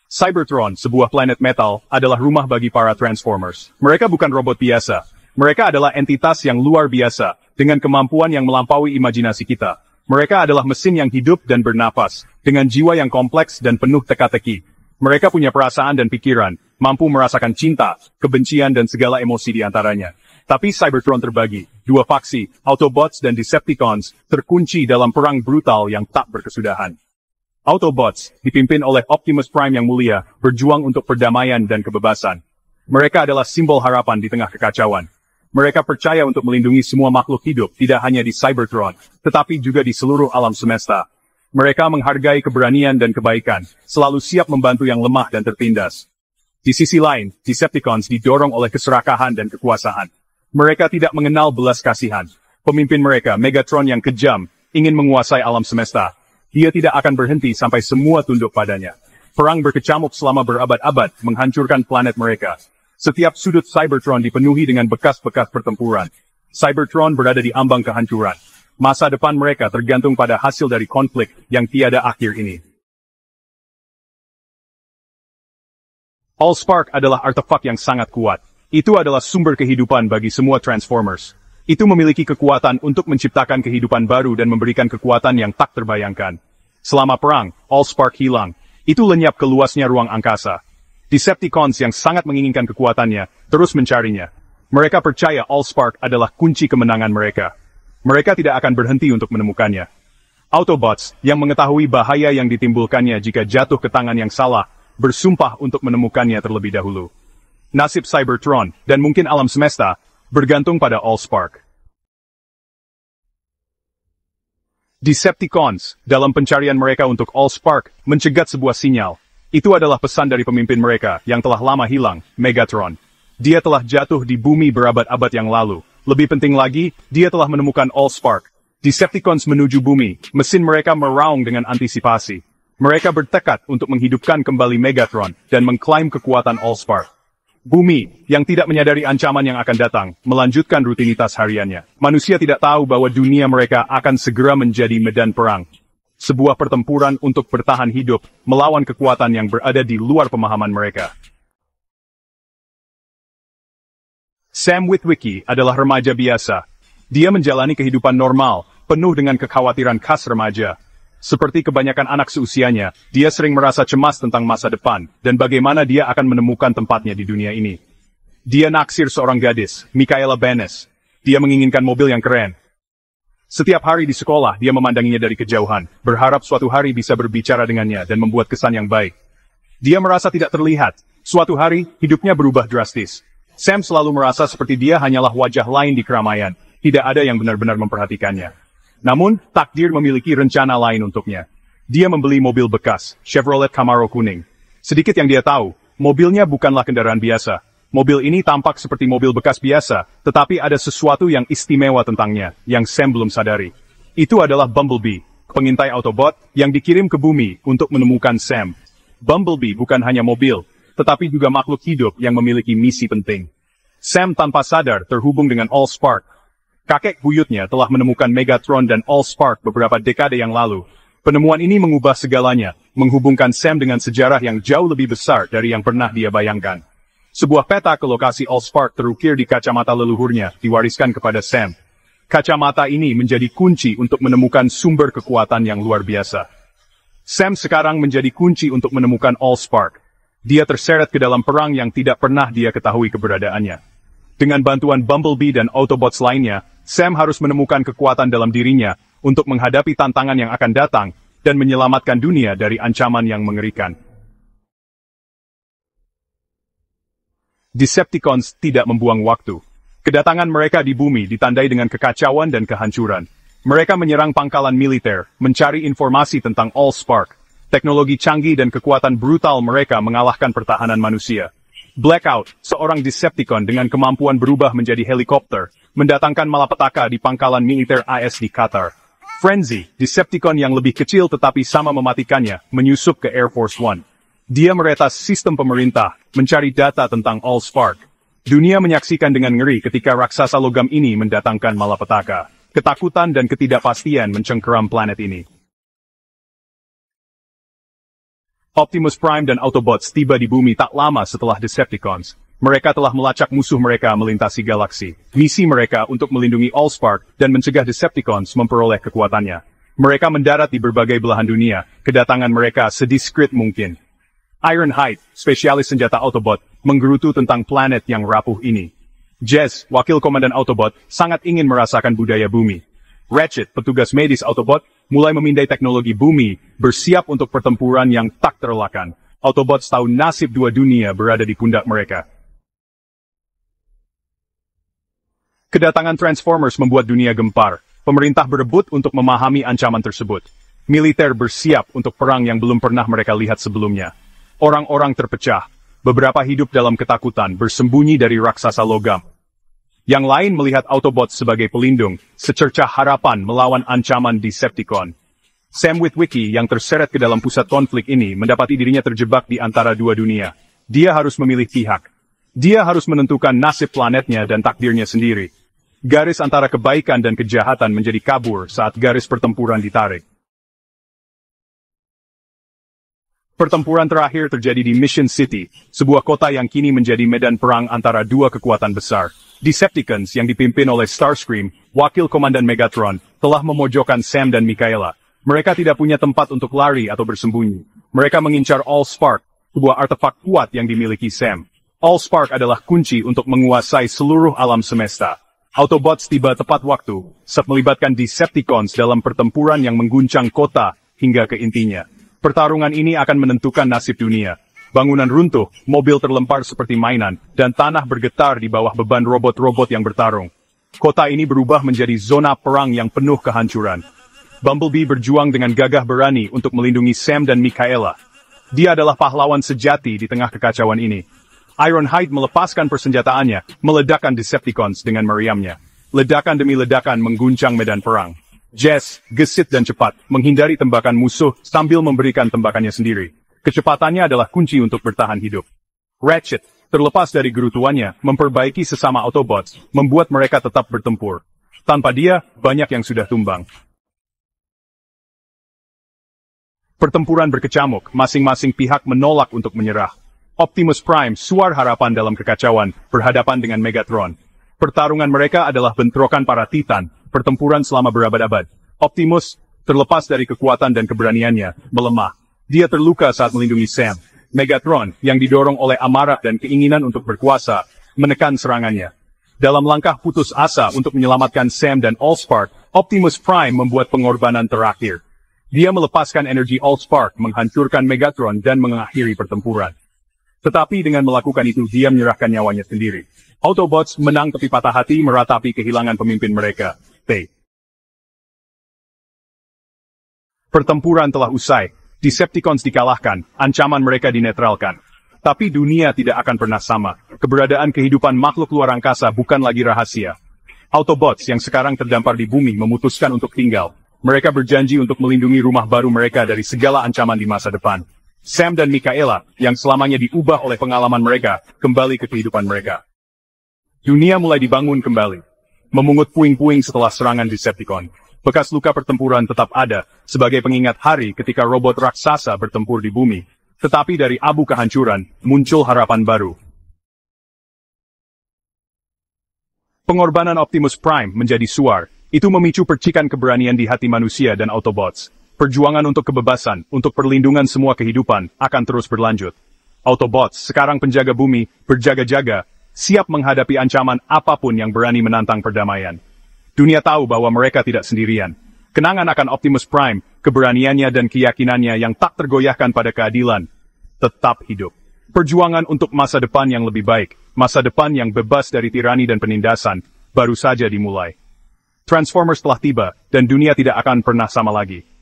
Cybertron, sebuah planet metal, adalah rumah bagi para Transformers. Mereka bukan robot biasa. Mereka adalah entitas yang luar biasa, dengan kemampuan yang melampaui imajinasi kita. Mereka adalah mesin yang hidup dan bernapas, dengan jiwa yang kompleks dan penuh teka-teki. Mereka punya perasaan dan pikiran, mampu merasakan cinta, kebencian dan segala emosi di antaranya. Tapi Cybertron terbagi, dua faksi, Autobots dan Decepticons, terkunci dalam perang brutal yang tak berkesudahan. Autobots, dipimpin oleh Optimus Prime yang mulia, berjuang untuk perdamaian dan kebebasan. Mereka adalah simbol harapan di tengah kekacauan. Mereka percaya untuk melindungi semua makhluk hidup, tidak hanya di Cybertron, tetapi juga di seluruh alam semesta. Mereka menghargai keberanian dan kebaikan, selalu siap membantu yang lemah dan tertindas. Di sisi lain, Decepticons didorong oleh keserakahan dan kekuasaan. Mereka tidak mengenal belas kasihan. Pemimpin mereka, Megatron yang kejam, ingin menguasai alam semesta. Dia tidak akan berhenti sampai semua tunduk padanya. Perang berkecamuk selama berabad-abad, menghancurkan planet mereka. Setiap sudut Cybertron dipenuhi dengan bekas-bekas pertempuran. Cybertron berada di ambang kehancuran. Masa depan mereka tergantung pada hasil dari konflik yang tiada akhir ini. Allspark adalah artefak yang sangat kuat. Itu adalah sumber kehidupan bagi semua Transformers. Itu memiliki kekuatan untuk menciptakan kehidupan baru dan memberikan kekuatan yang tak terbayangkan. Selama perang, Allspark hilang. Itu lenyap ke luasnya ruang angkasa. Decepticons yang sangat menginginkan kekuatannya, terus mencarinya. Mereka percaya Allspark adalah kunci kemenangan mereka. Mereka tidak akan berhenti untuk menemukannya. Autobots, yang mengetahui bahaya yang ditimbulkannya jika jatuh ke tangan yang salah, bersumpah untuk menemukannya terlebih dahulu. Nasib Cybertron, dan mungkin alam semesta, bergantung pada Allspark. Decepticons, dalam pencarian mereka untuk Allspark, mencegat sebuah sinyal. Itu adalah pesan dari pemimpin mereka, yang telah lama hilang, Megatron. Dia telah jatuh di bumi berabad-abad yang lalu. Lebih penting lagi, dia telah menemukan Allspark. Decepticons menuju bumi, mesin mereka meraung dengan antisipasi. Mereka bertekad untuk menghidupkan kembali Megatron, dan mengklaim kekuatan Allspark. Bumi, yang tidak menyadari ancaman yang akan datang, melanjutkan rutinitas hariannya. Manusia tidak tahu bahwa dunia mereka akan segera menjadi medan perang. Sebuah pertempuran untuk bertahan hidup, melawan kekuatan yang berada di luar pemahaman mereka. Sam Witwicky adalah remaja biasa. Dia menjalani kehidupan normal, penuh dengan kekhawatiran khas remaja. Seperti kebanyakan anak seusianya, dia sering merasa cemas tentang masa depan, dan bagaimana dia akan menemukan tempatnya di dunia ini. Dia naksir seorang gadis, Michaela Benes. Dia menginginkan mobil yang keren. Setiap hari di sekolah, dia memandanginya dari kejauhan, berharap suatu hari bisa berbicara dengannya dan membuat kesan yang baik. Dia merasa tidak terlihat. Suatu hari, hidupnya berubah drastis. Sam selalu merasa seperti dia hanyalah wajah lain di keramaian. Tidak ada yang benar-benar memperhatikannya. Namun, takdir memiliki rencana lain untuknya. Dia membeli mobil bekas, Chevrolet Camaro kuning. Sedikit yang dia tahu, mobilnya bukanlah kendaraan biasa. Mobil ini tampak seperti mobil bekas biasa, tetapi ada sesuatu yang istimewa tentangnya, yang Sam belum sadari. Itu adalah Bumblebee, pengintai Autobot, yang dikirim ke bumi untuk menemukan Sam. Bumblebee bukan hanya mobil, tetapi juga makhluk hidup yang memiliki misi penting. Sam tanpa sadar terhubung dengan Allspark. Kakek buyutnya telah menemukan Megatron dan Allspark beberapa dekade yang lalu. Penemuan ini mengubah segalanya, menghubungkan Sam dengan sejarah yang jauh lebih besar dari yang pernah dia bayangkan. Sebuah peta ke lokasi Allspark terukir di kacamata leluhurnya, diwariskan kepada Sam. Kacamata ini menjadi kunci untuk menemukan sumber kekuatan yang luar biasa. Sam sekarang menjadi kunci untuk menemukan Allspark. Dia terseret ke dalam perang yang tidak pernah dia ketahui keberadaannya. Dengan bantuan Bumblebee dan Autobots lainnya, Sam harus menemukan kekuatan dalam dirinya untuk menghadapi tantangan yang akan datang dan menyelamatkan dunia dari ancaman yang mengerikan. Decepticons tidak membuang waktu. Kedatangan mereka di bumi ditandai dengan kekacauan dan kehancuran. Mereka menyerang pangkalan militer, mencari informasi tentang Allspark. Teknologi canggih dan kekuatan brutal mereka mengalahkan pertahanan manusia. Blackout, seorang Decepticon dengan kemampuan berubah menjadi helikopter, mendatangkan malapetaka di pangkalan militer AS di Qatar. Frenzy, Decepticon yang lebih kecil tetapi sama mematikannya, menyusup ke Air Force One. Dia meretas sistem pemerintah, mencari data tentang Allspark. Dunia menyaksikan dengan ngeri ketika raksasa logam ini mendatangkan malapetaka. Ketakutan dan ketidakpastian mencengkeram planet ini. Optimus Prime dan Autobots tiba di bumi tak lama setelah Decepticons. Mereka telah melacak musuh mereka melintasi galaksi. Misi mereka untuk melindungi Allspark dan mencegah Decepticons memperoleh kekuatannya. Mereka mendarat di berbagai belahan dunia. Kedatangan mereka sediskret mungkin. Ironhide, spesialis senjata Autobot, menggerutu tentang planet yang rapuh ini. Jez, wakil komandan Autobot, sangat ingin merasakan budaya bumi. Ratchet, petugas medis Autobot, mulai memindai teknologi bumi, bersiap untuk pertempuran yang tak terelakkan. Autobots tahu nasib dua dunia berada di pundak mereka. Kedatangan Transformers membuat dunia gempar. Pemerintah berebut untuk memahami ancaman tersebut. Militer bersiap untuk perang yang belum pernah mereka lihat sebelumnya. Orang-orang terpecah. Beberapa hidup dalam ketakutan, bersembunyi dari raksasa logam. Yang lain melihat Autobots sebagai pelindung, secercah harapan melawan ancaman Decepticon. Sam Witwicky yang terseret ke dalam pusat konflik ini mendapati dirinya terjebak di antara dua dunia. Dia harus memilih pihak. Dia harus menentukan nasib planetnya dan takdirnya sendiri. Garis antara kebaikan dan kejahatan menjadi kabur saat garis pertempuran ditarik. Pertempuran terakhir terjadi di Mission City, sebuah kota yang kini menjadi medan perang antara dua kekuatan besar. Decepticons yang dipimpin oleh Starscream, wakil komandan Megatron, telah memojokkan Sam dan Mikaela. Mereka tidak punya tempat untuk lari atau bersembunyi. Mereka mengincar Allspark, sebuah artefak kuat yang dimiliki Sam. Allspark adalah kunci untuk menguasai seluruh alam semesta. Autobots tiba tepat waktu, saat melibatkan Decepticons dalam pertempuran yang mengguncang kota hingga ke intinya. Pertarungan ini akan menentukan nasib dunia. Bangunan runtuh, mobil terlempar seperti mainan, dan tanah bergetar di bawah beban robot-robot yang bertarung. Kota ini berubah menjadi zona perang yang penuh kehancuran. Bumblebee berjuang dengan gagah berani untuk melindungi Sam dan Mikaela. Dia adalah pahlawan sejati di tengah kekacauan ini. Ironhide melepaskan persenjataannya, meledakkan Decepticons dengan meriamnya. Ledakan demi ledakan mengguncang medan perang. Jez, gesit dan cepat, menghindari tembakan musuh sambil memberikan tembakannya sendiri. Kecepatannya adalah kunci untuk bertahan hidup. Ratchet, terlepas dari gerutuannya, memperbaiki sesama Autobots, membuat mereka tetap bertempur. Tanpa dia, banyak yang sudah tumbang. Pertempuran berkecamuk, masing-masing pihak menolak untuk menyerah. Optimus Prime, suar harapan dalam kekacauan, berhadapan dengan Megatron. Pertarungan mereka adalah bentrokan para Titan, pertempuran selama berabad-abad. Optimus, terlepas dari kekuatan dan keberaniannya, melemah. Dia terluka saat melindungi Sam. Megatron, yang didorong oleh amarah dan keinginan untuk berkuasa, menekan serangannya. Dalam langkah putus asa untuk menyelamatkan Sam dan Allspark, Optimus Prime membuat pengorbanan terakhir. Dia melepaskan energi Allspark, menghancurkan Megatron dan mengakhiri pertempuran. Tetapi dengan melakukan itu dia menyerahkan nyawanya sendiri. Autobots menang tapi patah hati meratapi kehilangan pemimpin mereka. Pertempuran telah usai. Decepticons dikalahkan, ancaman mereka dinetralkan. Tapi dunia tidak akan pernah sama. Keberadaan kehidupan makhluk luar angkasa bukan lagi rahasia. Autobots yang sekarang terdampar di bumi memutuskan untuk tinggal. Mereka berjanji untuk melindungi rumah baru mereka dari segala ancaman di masa depan. Sam dan Mikaela, yang selamanya diubah oleh pengalaman mereka, kembali ke kehidupan mereka. Dunia mulai dibangun kembali. Memungut puing-puing setelah serangan Decepticon. Bekas luka pertempuran tetap ada, sebagai pengingat hari ketika robot raksasa bertempur di bumi. Tetapi dari abu kehancuran, muncul harapan baru. Pengorbanan Optimus Prime menjadi suar. Itu memicu percikan keberanian di hati manusia dan Autobots. Perjuangan untuk kebebasan, untuk perlindungan semua kehidupan, akan terus berlanjut. Autobots, sekarang penjaga bumi, berjaga-jaga, siap menghadapi ancaman apapun yang berani menantang perdamaian. Dunia tahu bahwa mereka tidak sendirian. Kenangan akan Optimus Prime, keberaniannya dan keyakinannya yang tak tergoyahkan pada keadilan, tetap hidup. Perjuangan untuk masa depan yang lebih baik, masa depan yang bebas dari tirani dan penindasan, baru saja dimulai. Transformers telah tiba, dan dunia tidak akan pernah sama lagi.